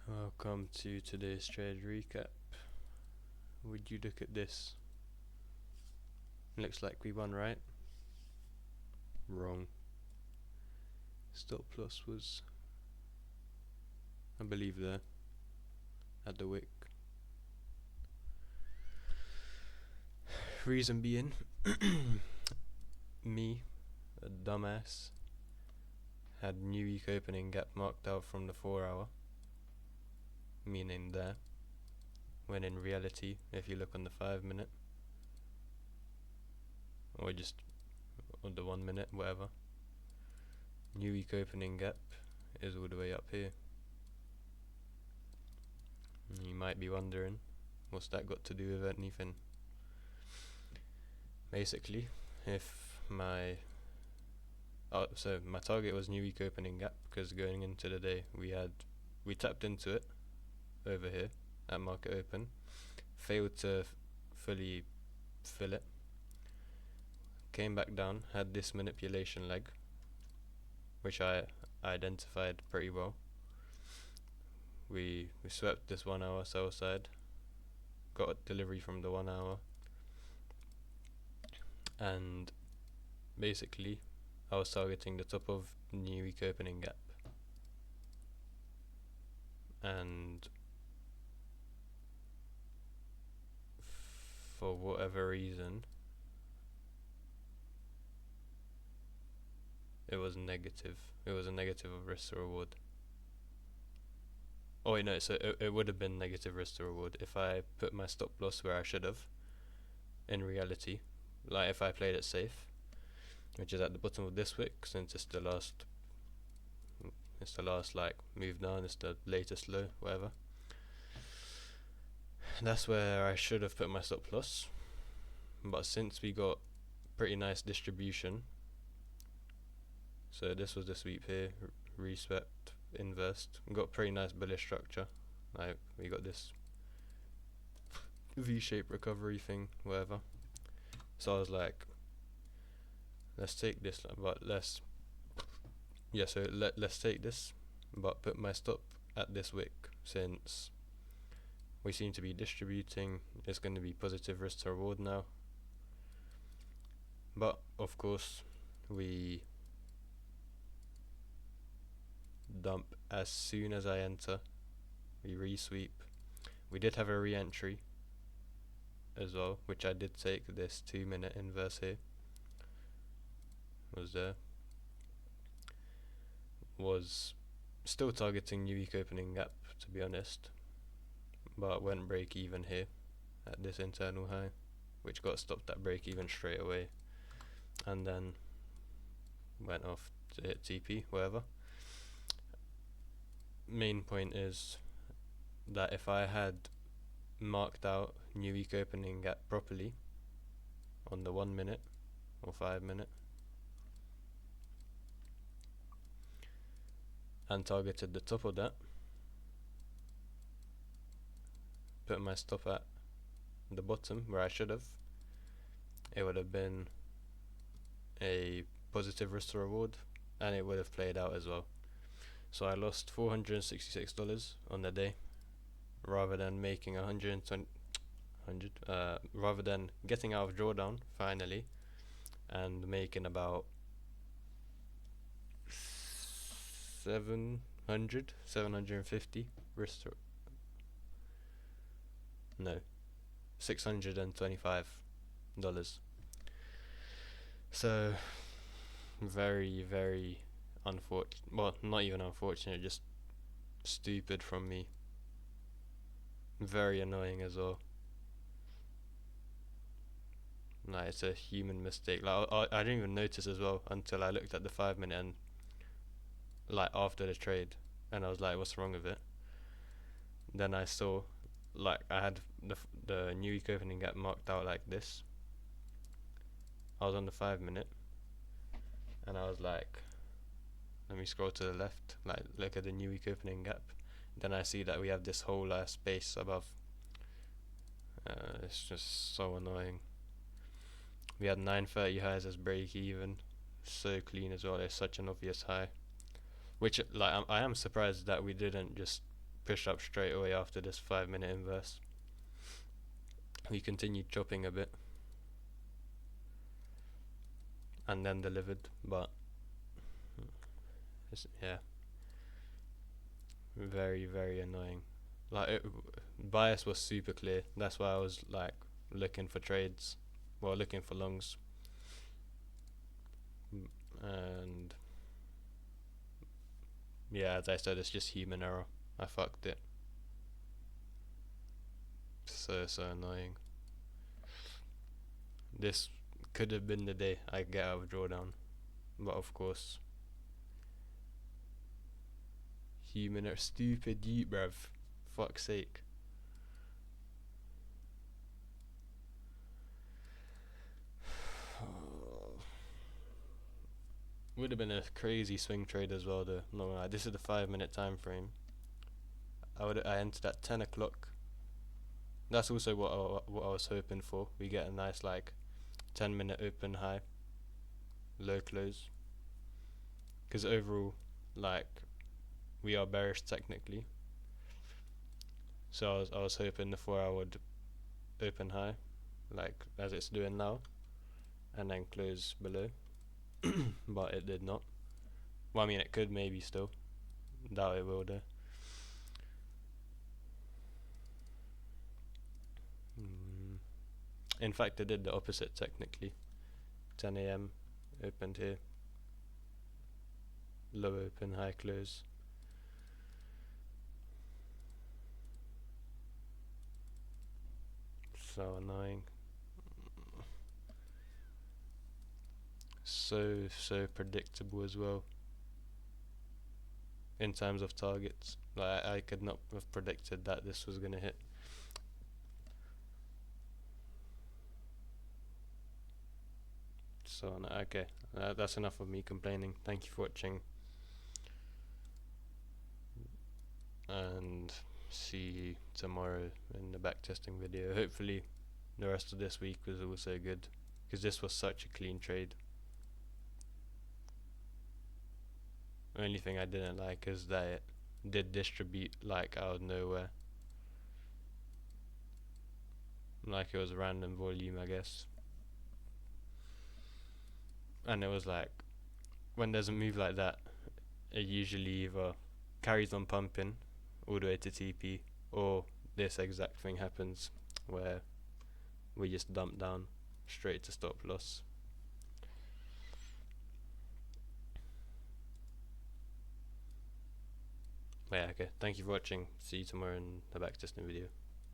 Welcome to today's trade recap. Would you look at this? Looks like we won, right? Wrong. Stop loss was, I believe, there at the wick. Reason being, me, a dumbass, had new week opening gap marked out from the 4 hour, meaning there, when in reality, if you look on the 5 minute, or just on the 1 minute, whatever, new week opening gap is all the way up here. You might be wondering, what's that got to do with anything? Basically, if my my target was new week opening gap, because going into the day we tapped into it over here at market open, failed to fully fill it, came back down, had this manipulation leg, which I identified pretty well. We swept this 1 hour sell side, got a delivery from the 1 hour, and basically I was targeting the top of new week opening gap, and for whatever reason it was negative. It was a negative of risk to reward. Oh wait, no, so it would have been negative risk to reward if I put my stop loss where I should have, in reality. Like if I played it safe, which is at the bottom of this wick, since it's the last like move down, it's the latest low, whatever. That's where I should have put my stop loss. But since we got pretty nice distribution, so this was the sweep here, reswept, inversed, got pretty nice bullish structure. Like we got this V-shaped recovery thing, whatever. So I was like, let's take this, but let's take this, but put my stop at this wick, since we seem to be distributing. It's going to be positive risk to reward now. But of course we dump as soon as I enter. We resweep. We did have a re-entry as well, which I did take. This 2 minute inverse here was there. Was still targeting new week opening gap, to be honest, but went break even here at this internal high, which got stopped at break even straight away, and then went off to hit TP, whatever. Main point is that if I had marked out new week opening gap properly on the 1 minute or 5 minute and targeted the top of that, put my stop at the bottom where I should have, it would have been a positive risk to reward, and it would have played out as well. So I lost $466 on the day, rather than making rather than getting out of drawdown finally and making about 750 risk to, no, $625. So very, very unfortunate. Well, not even unfortunate, just stupid from me. Very annoying as well. Like, it's a human mistake. Like I didn't even notice as well until I looked at the 5 minute and like after the trade, and I was like, what's wrong with it? Then I saw, like, I had the new week opening gap marked out like this. I was on the 5 minute, and I was like, let me scroll to the left, like look at the new week opening gap. Then I see that we have this whole space above. It's just so annoying. We had 930 highs as break even, so clean as well. It's such an obvious high, which, like, I am surprised that we didn't just push up straight away after this 5 minute inverse. We continued chopping a bit and then delivered, but yeah, very annoying. Like bias was super clear. That's why I was like looking for trades, well, looking for longs, and yeah, as I said, it's just human error. I fucked it. So annoying. This could have been the day I get out of drawdown, but of course, human error. Stupid you, bruv. Fuck's sake. Would have been a crazy swing trade as well, though. No, like, this is the 5 minute time frame. I entered at 10 o'clock. That's also what I was hoping for. We get a nice like 10 minute open high, low close. Because overall, like, we are bearish technically. So I was hoping the 4 hour would open high, like as it's doing now, and then close below. But it did not. Well, I mean, it could maybe still. Doubt it will though. In fact, it did the opposite technically. 10 a.m. opened here. Low open, high close. So annoying. So predictable as well. In terms of targets, like I could not have predicted that this was gonna hit. So okay, that's enough of me complaining. Thank you for watching, and see you tomorrow in the backtesting video. Hopefully the rest of this week was also good, because this was such a clean trade. Only thing I didn't like is that it did distribute like out of nowhere, like it was random volume, I guess. And it was like, when there's a move like that, it usually either carries on pumping all the way to TP, or this exact thing happens where we just dump down straight to stop loss. But yeah, okay, thank you for watching. See you tomorrow in the backtesting video.